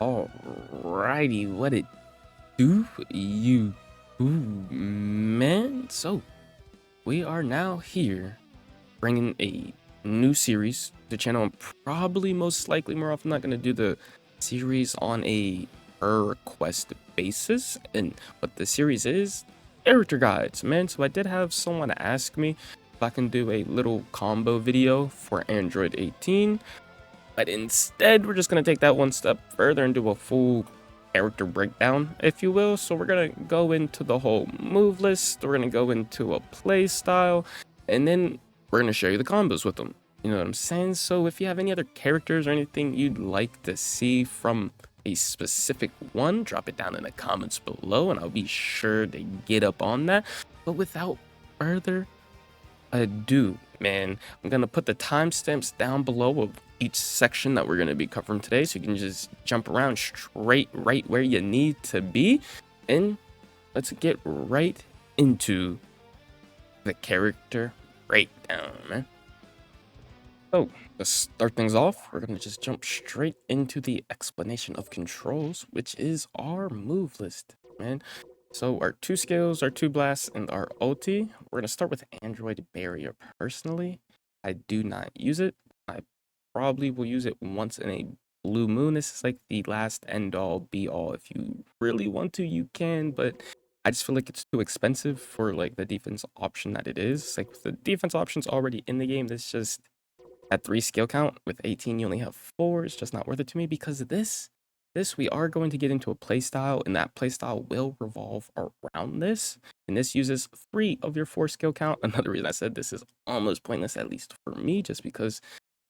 Alrighty, what it do, you man? So, we are now here bringing a new series to the channel. I'm probably most likely more often not going to do the series on a per request basis. And what the series is, character guides, man. So I did have someone ask me if I can do a little combo video for Android 18. But instead, we're just going to take that one step further and do a full character breakdown, if you will. So we're going to go into the whole move list, we're going to go into a play style, and then we're going to show you the combos with them. You know what I'm saying? So if you have any other characters or anything you'd like to see from a specific one, drop it down in the comments below, and I'll be sure to get up on that. But without further ado, man, I'm gonna put the timestamps down below of each section that we're gonna be covering today, so you can just jump around straight right where you need to be. And let's get right into the character breakdown, man. So to start things off, we're gonna just jump straight into the explanation of controls, which is our move list, man. So our 2 skills, our 2 blasts, and our ulti. We're going to start with Android Barrier. Personally, I do not use it. I probably will use it once in a blue moon. This is like the last end all be all. If you really want to, you can, but I just feel like it's too expensive for like the defense option that it is. Like with the defense options already in the game, this just at 3 skill count. With 18, you only have 4. It's just not worth it to me because of this we are going to get into a playstyle, and that playstyle will revolve around this. And this uses 3 of your 4 skill count. Another reason I said this is almost pointless, at least for me, just because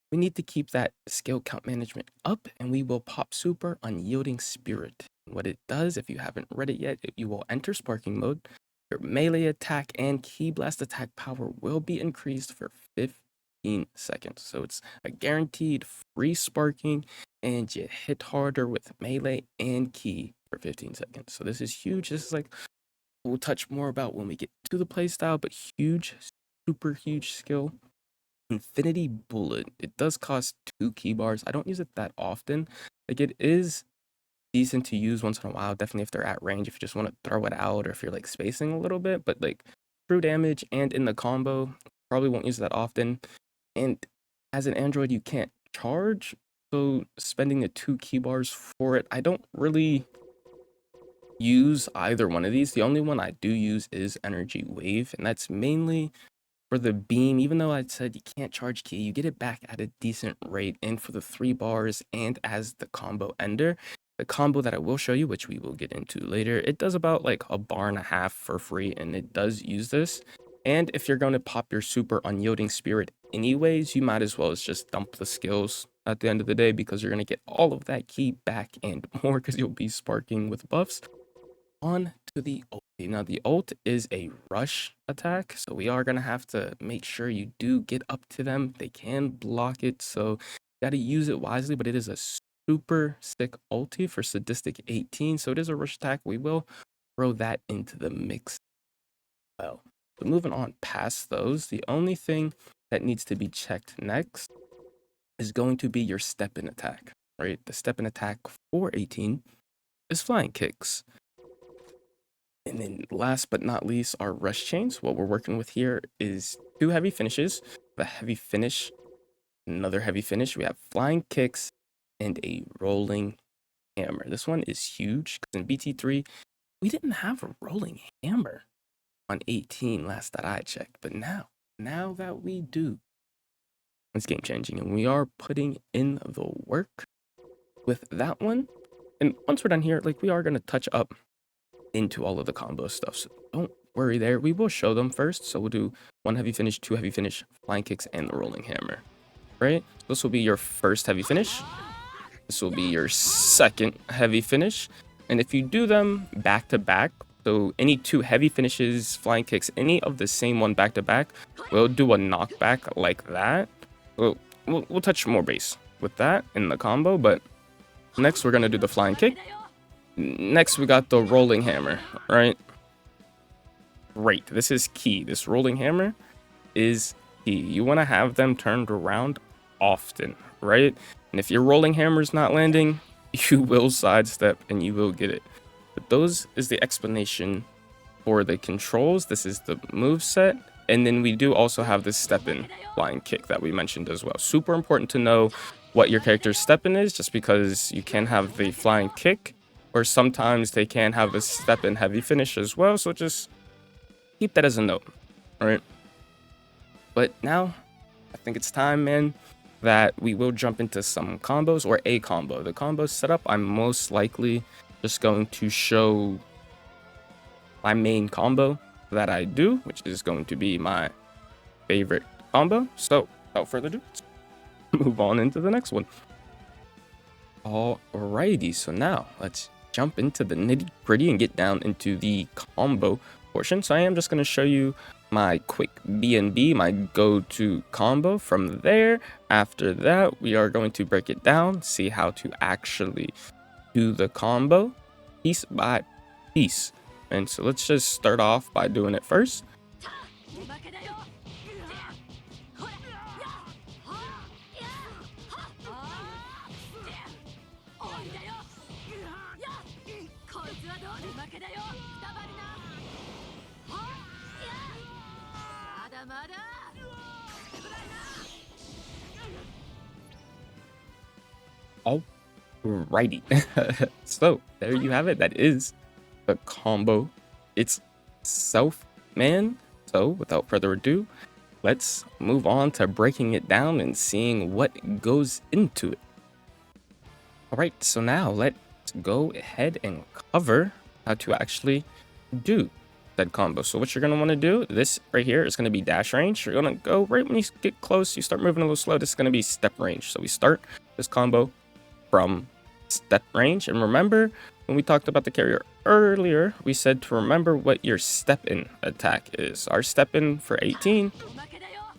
we need to keep that skill count management up, and we will pop super Unyielding Spirit. What it does, if you haven't read it yet, you will enter sparking mode. Your melee attack and ki blast attack power will be increased for 15 seconds. So it's a guaranteed free sparking, and you hit harder with melee and ki for 15 seconds. So this is huge. This is like, we'll touch more about when we get to the playstyle, but huge, super huge skill. Infinity Bullet. It does cost 2 ki bars. I don't use it that often. Like, it is decent to use once in a while, definitely if they're at range, if you just want to throw it out or if you're like spacing a little bit, but like true damage and in the combo, probably won't use that often. And as an Android, you can't charge, so spending the 2 ki bars for it, I don't really use either one of these. The only one I do use is Energy Wave, and that's mainly for the beam. Even though I said you can't charge ki, you get it back at a decent rate, and for the 3 bars and as the combo ender. The combo that I will show you, which we will get into later, it does about like a bar and a half for free, and it does use this. And if you're going to pop your super Unyielding Spirit anyways, you might as well just dump the skills at the end of the day, because you're going to get all of that ki back and more, because you'll be sparking with buffs. On to the ult. Now the ult is a rush attack, so we are going to have to make sure you do get up to them. They can block it, so you got to use it wisely, but it is a super sick ulti for Sadistic 18, so it is a rush attack. We will throw that into the mix. Well, but moving on past those, the only thing that needs to be checked next is going to be your step-in attack, right? The step-in attack for 18 is flying kicks. And then last but not least, our rush chains. What we're working with here is 2 heavy finishes, a heavy finish, another heavy finish. We have flying kicks and a rolling hammer. This one is huge because in BT3, we didn't have a rolling hammer on 18 last that I checked, but now that we do, it's game changing, and we are putting in the work with that one. And once we're done here, like, we are going to touch up into all of the combo stuff, so don't worry there. We will show them first, so we'll do 1 heavy finish, 2 heavy finish, flying kicks, and the rolling hammer, right? This will be your first heavy finish. This will be your second heavy finish, and if you do them back to back, so any 2 heavy finishes, flying kicks, any of the same one back to back, we'll do a knockback like that. We'll touch more base with that in the combo, but next we're gonna do the flying kick. Next we got the rolling hammer, right? Great, this is key. This rolling hammer is key. You want to have them turned around often, right? And if your rolling hammer's not landing, you will sidestep and you will get it. But those is the explanation for the controls. This is the move set. And then we do also have this step in flying kick that we mentioned as well. Super important to know what your character's step in is, just because you can have the flying kick, or sometimes they can have a step in heavy finish as well. So just keep that as a note. All right. But now I think it's time, man, that we will jump into some combos, or a combo. The combo setup, I'm most likely just going to show my main combo that I do, which is going to be my favorite combo. So without further ado, let's move on into the next one. Alrighty, so now let's jump into the nitty gritty and get down into the combo portion. So I am just going to show you my quick B&B, my go-to combo. From there, after that, we are going to break it down, see how to actually do the combo piece by piece. And so let's just start off by doing it first. Alrighty. So there you have it. That is the combo itself, man. So without further ado, let's move on to breaking it down and seeing what goes into it. All right, so now let's go ahead and cover how to actually do that combo. So what you're going to want to do, this right here is going to be dash range. You're going to go right when you get close, you start moving a little slow. This is going to be step range. So we start this combo from step range. And remember, when we talked about the carrier earlier, we said to remember what your step in attack is. Our step in for 18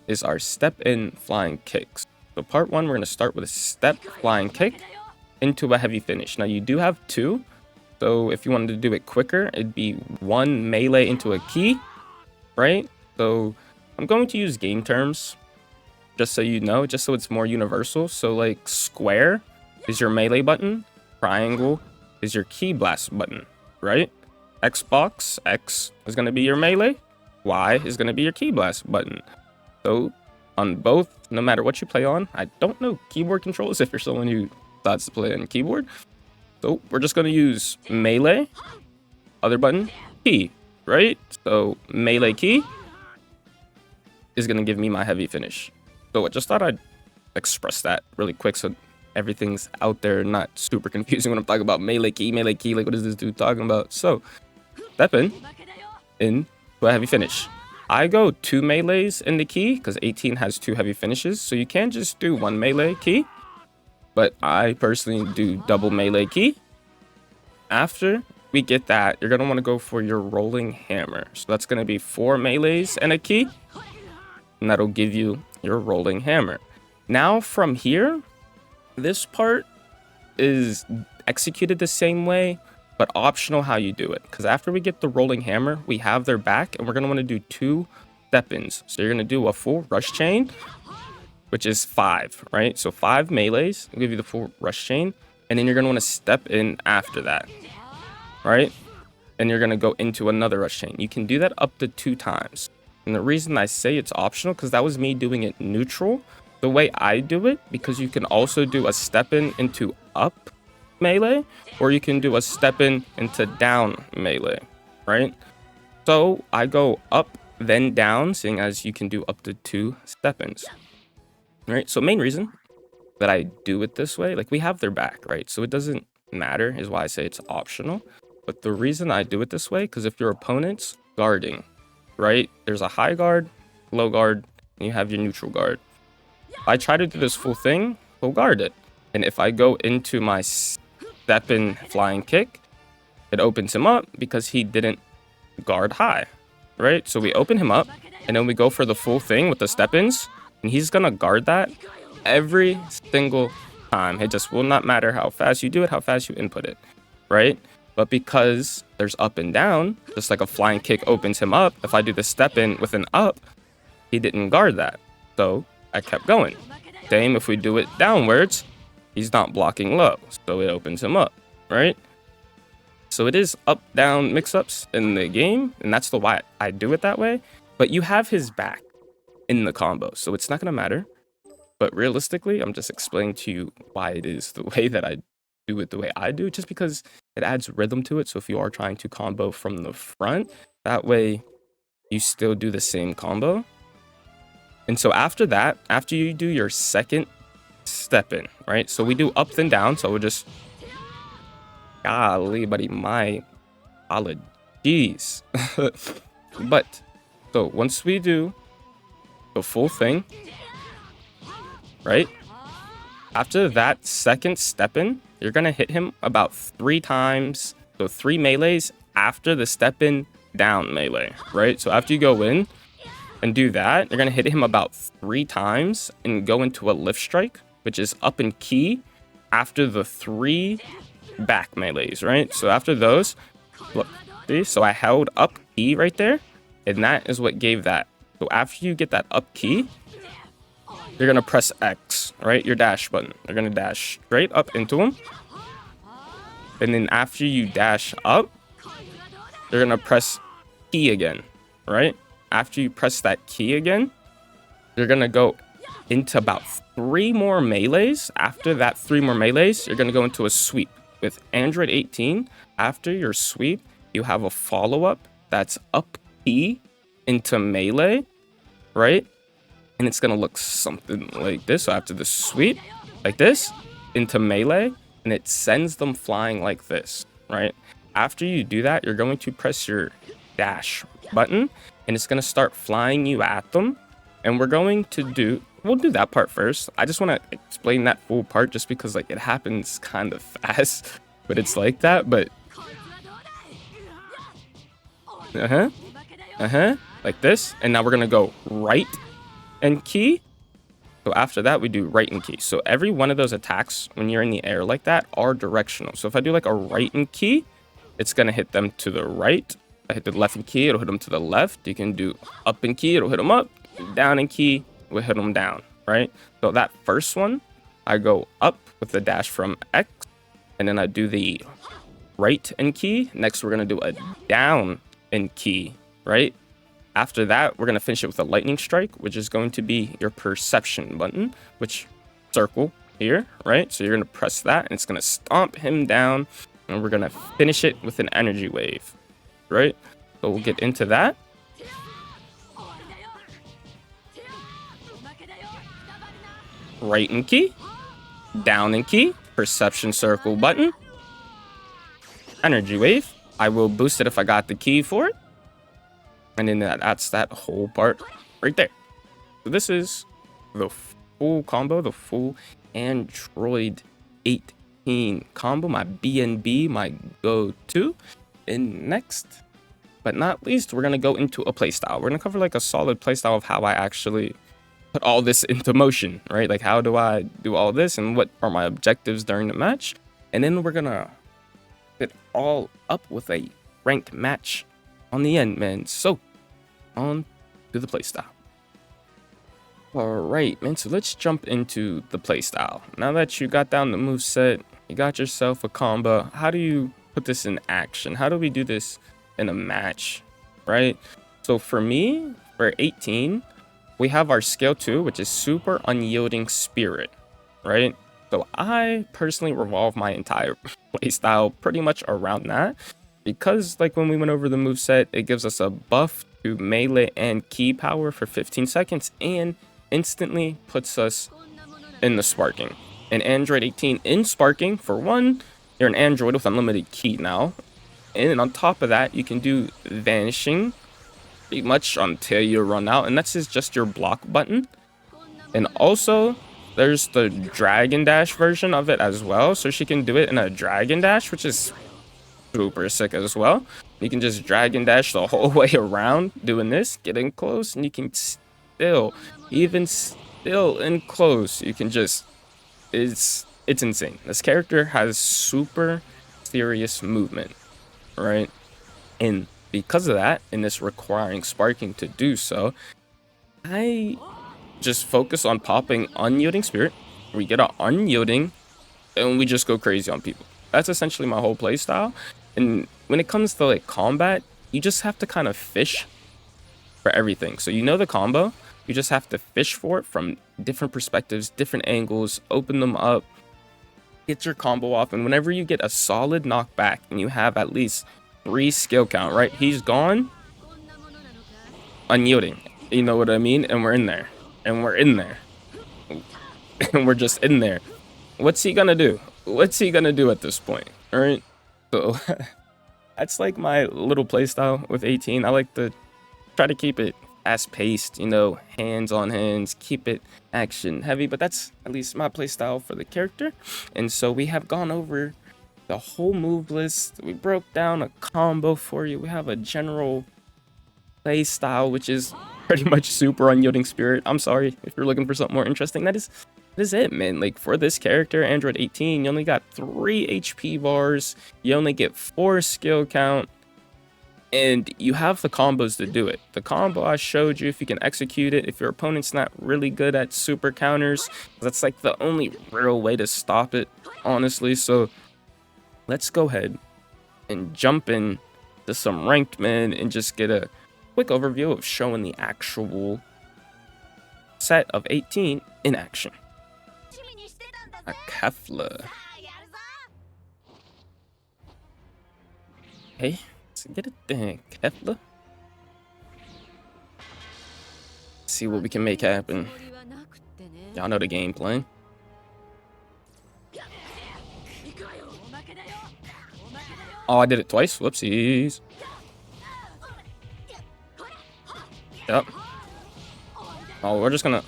is our step in flying kicks. So part one, we're going to start with a step flying kick into a heavy finish. Now you do have two. So if you wanted to do it quicker, it'd be one melee into a key, right? So I'm going to use game terms, just so you know, just so it's more universal. So like square is your melee button, triangle is your key blast button, right? Xbox, X is going to be your melee, Y is going to be your key blast button. So on both, no matter what you play on, I don't know keyboard controls if you're someone who thoughts to play on keyboard. So we're just going to use melee, other button, key, right? So melee key is going to give me my heavy finish. So I just thought I'd express that really quick so everything's out there, not super confusing when I'm talking about melee key, like what is this dude talking about? So step in to a heavy finish. I go 2 melees in the key because 18 has 2 heavy finishes. So you can just do 1 melee key, but I personally do double melee key. After we get that, you're going to want to go for your rolling hammer. So that's going to be 4 melees and a key, and that'll give you your rolling hammer. Now from here, this part is executed the same way, but optional how you do it. Because after we get the rolling hammer, we have their back, and we're going to want to do 2 step-ins. So you're going to do a full rush chain, which is 5, right? So 5 melees will give you the full rush chain, and then you're going to want to step in after that, right? And you're going to go into another rush chain. You can do that up to 2 times. And the reason I say it's optional, because that was me doing it neutral, the way I do it, because you can also do a step in into up melee, or you can do a step in into down melee, right? So I go up then down, seeing as you can do up to 2 step ins, right? So main reason that I do it this way, like we have their back, right? So it doesn't matter, is why I say it's optional. But the reason I do it this way, because if your opponent's guarding, right, there's a high guard, low guard, and you have your neutral guard. I try to do this full thing, he'll guard it. And if I go into my step in flying kick, it opens him up because he didn't guard high, right? So we open him up, and then we go for the full thing with the step ins, and he's gonna guard that every single time. It just will not matter how fast you do it, how fast you input it, right? But because there's up and down, just like a flying kick opens him up, if I do the step in with an up, he didn't guard that. So I kept going. Same if we do it downwards, he's not blocking low, so it opens him up, right? So it is up-down mix-ups in the game, and that's the why I do it that way. But you have his back in the combo, so it's not gonna matter. But realistically, I'm just explaining to you why it is the way that I do it the way I do, just because it adds rhythm to it. So if you are trying to combo from the front, that way you still do the same combo. And so after that, after you do your second step in, right? So we do up and down. So we'll just, golly, buddy, my apologies. But so once we do the full thing, right? After that second step in, you're gonna hit him about 3 times. So 3 melees after the step in down melee, right? So after you go in and do that, you're gonna hit him about 3 times and go into a lift strike, which is up in key after the 3 back melees, right? So after those, look, see? So I held up key right there, and that is what gave that. So after you get that up key, you're gonna press X, right? Your dash button. You're gonna dash straight up into him. And then after you dash up, you're gonna press key again, right? After you press that key again, you're gonna go into about 3 more melees. After that 3 more melees, you're gonna go into a sweep. With Android 18, after your sweep, you have a follow-up that's up key into melee, right? And it's gonna look something like this. So after the sweep, like this, into melee, and it sends them flying like this, right? After you do that, you're going to press your dash button, and it's gonna start flying you at them. And we'll do that part first. I just want to explain that full part just because like it happens kind of fast, but it's like that. But like this, and now we're gonna go right and key. So after that, we do right and key. So every one of those attacks when you're in the air like that are directional. So if I do like a right and key, it's gonna hit them to the right. I hit the left and key, it'll hit them to the left. You can do up and key, it'll hit them up. Down and key, we'll hit them down, right? So that first one, I go up with the dash from X, and then I do the right and key. Next, we're gonna do a down and key, right? After that, we're gonna finish it with a lightning strike, which is going to be your perception button, which circle here, right? So you're gonna press that, and it's gonna stomp him down, and we're gonna finish it with an energy wave, right? So we'll get into that. Right and key, down and key, perception circle button, energy wave. I will boost it if I got the key for it. And then that's that whole part right there. So this is the full combo, the full Android 18 combo, my BNB, my go-to. And next, but not least, we're going to go into a playstyle. We're going to cover like a solid playstyle of how I actually put all this into motion, right? Like how do I do all this and what are my objectives during the match? And then we're going to fit all up with a ranked match on the end, man. So on to the playstyle. All right, man. So let's jump into the playstyle. Now that you got down the moveset, you got yourself a combo. How do you put this in action? How do we do this in a match, right? So for me, for 18, we have our scale 2, which is super unyielding spirit, right? So I personally revolve my entire playstyle pretty much around that, because like when we went over the moveset, it gives us a buff to melee and key power for 15 seconds and instantly puts us in the sparking. In Android 18 in sparking, for one, you're an android with unlimited ki now. And on top of that, you can do vanishing pretty much until you run out, and that's just your block button. And also there's the dragon dash version of it as well, so she can do it in a dragon dash, which is super sick as well. You can just dragon dash the whole way around doing this, getting close, and you can still, even still in close, you can just, it's insane. This character has super serious movement, right? And because of that, and this requiring sparking to do so, I just focus on popping unyielding spirit. We get an unyielding and we just go crazy on people. That's essentially my whole play style. And when it comes to like combat, you just have to kind of fish for everything. So you know the combo, you just have to fish for it from different perspectives, different angles, open them up, get your combo off. And whenever you get a solid knockback and you have at least 3 skill count, right? He's gone, unyielding. You know what I mean? And we're in there. And we're in there. And we're just in there. What's he gonna do? What's he gonna do at this point? All right. So that's like my little playstyle with 18. I like to try to keep it fast paced, you know, hands on hands, keep it action heavy. But that's at least my playstyle for the character. And so we have gone over the whole move list. We broke down a combo for you. We have a general play style, which is pretty much super unyielding spirit. I'm sorry if you're looking for something more interesting. That is it, man. Like for this character, Android 18, you only got 3 HP bars, you only get 4 skill count, and you have the combos to do it. The combo I showed you, if you can execute it, if your opponent's not really good at super counters, that's like the only real way to stop it, honestly. So let's go ahead and jump in to some ranked men and just get a quick overview of showing the actual set of 18 in action. A Kefla. Hey, let's get it there, Kefla. See what we can make happen. Y'all know the game plan. Oh, I did it twice. Whoopsies. Yep. Oh, we're just gonna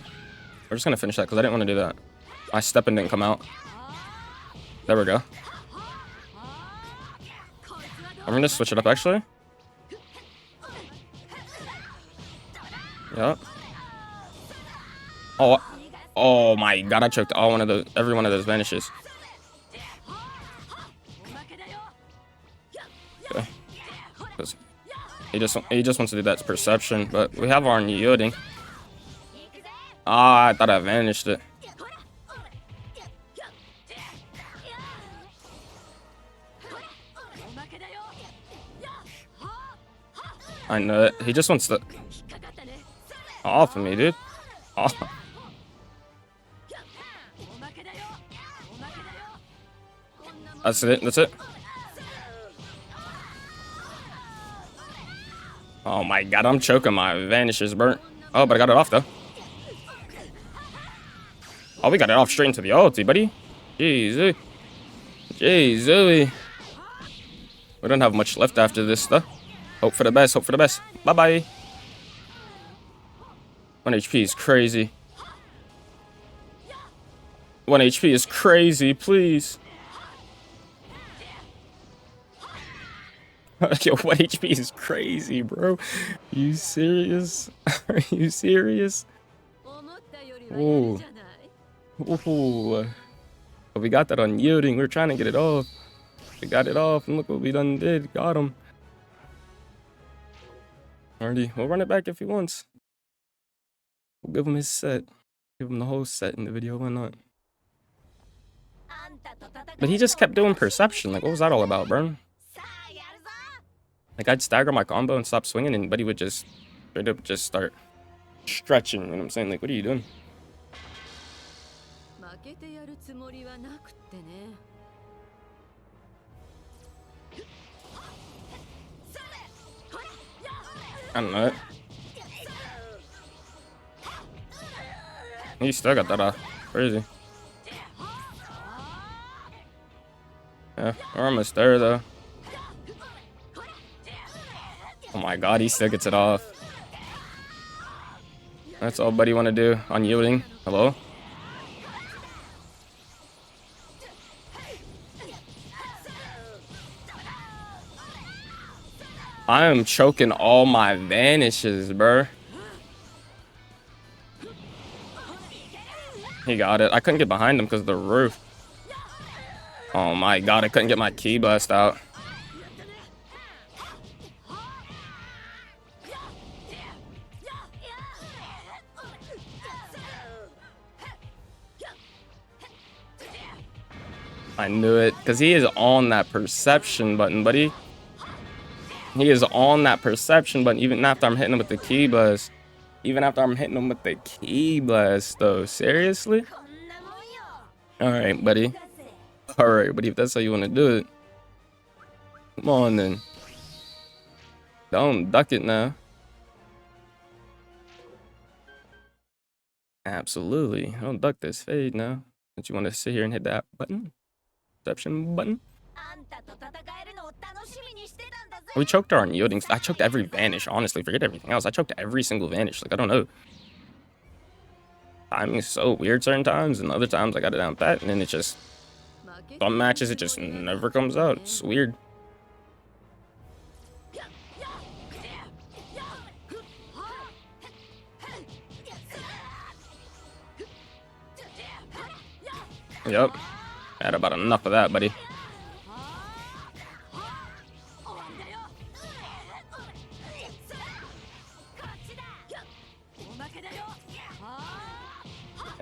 finish that because I didn't want to do that. My stepping didn't come out. There we go. I'm gonna switch it up actually. Yep. Oh my god, I choked every one of those vanishes. Okay. He just wants to do that perception, but we have our unyielding. Ah, I thought I vanished it. I know it. He just wants to off of me, dude. Oh. That's it. That's it. Oh my god, I'm choking my vanishes burnt. Oh, but I got it off though. Oh, we got it off straight into the ulti, buddy. Jeez. Jeez. We don't have much left after this stuff. Hope for the best. Hope for the best. Bye-bye. 1 HP is crazy. 1 HP is crazy, please. Yo, 1 HP is crazy, bro. You serious? Are you serious? Ooh. Ooh. But we got that unyielding. We were trying to get it off. We got it off, and look what we done did. Got him. Alrighty, we'll run it back if he wants. We'll give him his set. Give him the whole set in the video, why not? But he just kept doing perception. Like, what was that all about, bro? Like, I'd stagger my combo and stop swinging, and Buddy would just straight up just start stretching. You know what I'm saying? Like, what are you doing? I don't know it. He still got that off. Crazy. Yeah, we're almost there though. Oh my god, he still gets it off. That's all Buddy want to do. Unyielding. Hello? I am choking all my vanishes, bro. He got it. I couldn't get behind him because of the roof. Oh my god, I couldn't get my key blast out. I knew it, because he is on that perception button, buddy. He is on that perception button, even after I'm hitting him with the key blast. Even after I'm hitting him with the key blast, though. Seriously? Alright, buddy. Alright, buddy, if that's how you want to do it. Come on, then. Don't duck it now. Absolutely. Don't duck this fade now. Don't you want to sit here and hit that button? Perception button? We choked our unyielding. I choked every vanish, honestly. Forget everything else. I choked every single vanish. Like, I don't know. Timing is so weird certain times, and other times I got it down pat, and then it just... Some matches, it just never comes out. It's weird. Yep. Had about enough of that, buddy.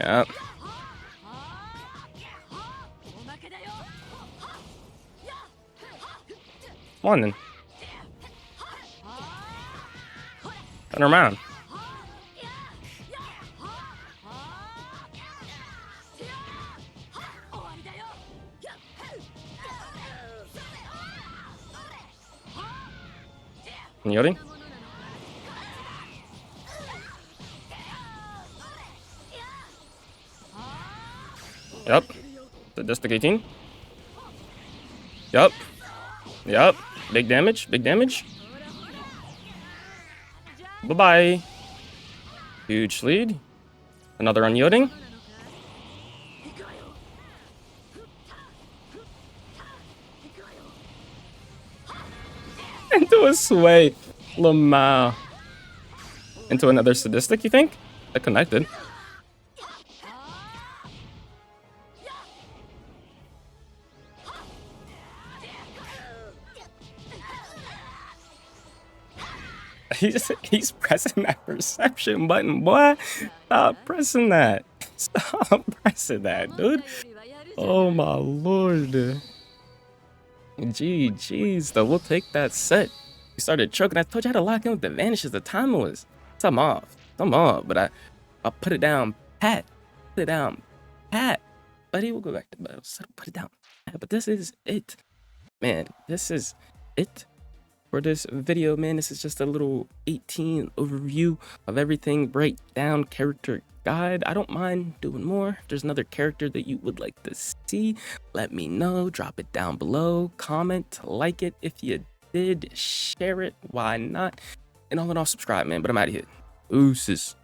Yep. Come on, then. Turn around. Yielding? Yep. Sadistic 18. Yep. Yep. Big damage. Big damage. Bye-bye. Huge lead. Another unyielding. Into a sway. Lamau. Into another sadistic, you think? That connected. He's pressing that perception button, boy. Stop pressing that. Stop pressing that, dude. Oh my lord. GG's though. We'll take that set. He started choking. I told you I had to lock in with the vanishes. The time was some off. But I'll put it down pat. Put it down pat. Buddy, we'll go back to battle. So put it down pat. But this is it. Man, this is it. For this video, man, this is just a little 18 overview of everything, breakdown, character guide. I don't mind doing more. If there's another character that you would like to see, let me know. Drop it down below, comment, like it if you did, share it, why not? And all in all, subscribe, man. But I'm out of here. Ooses.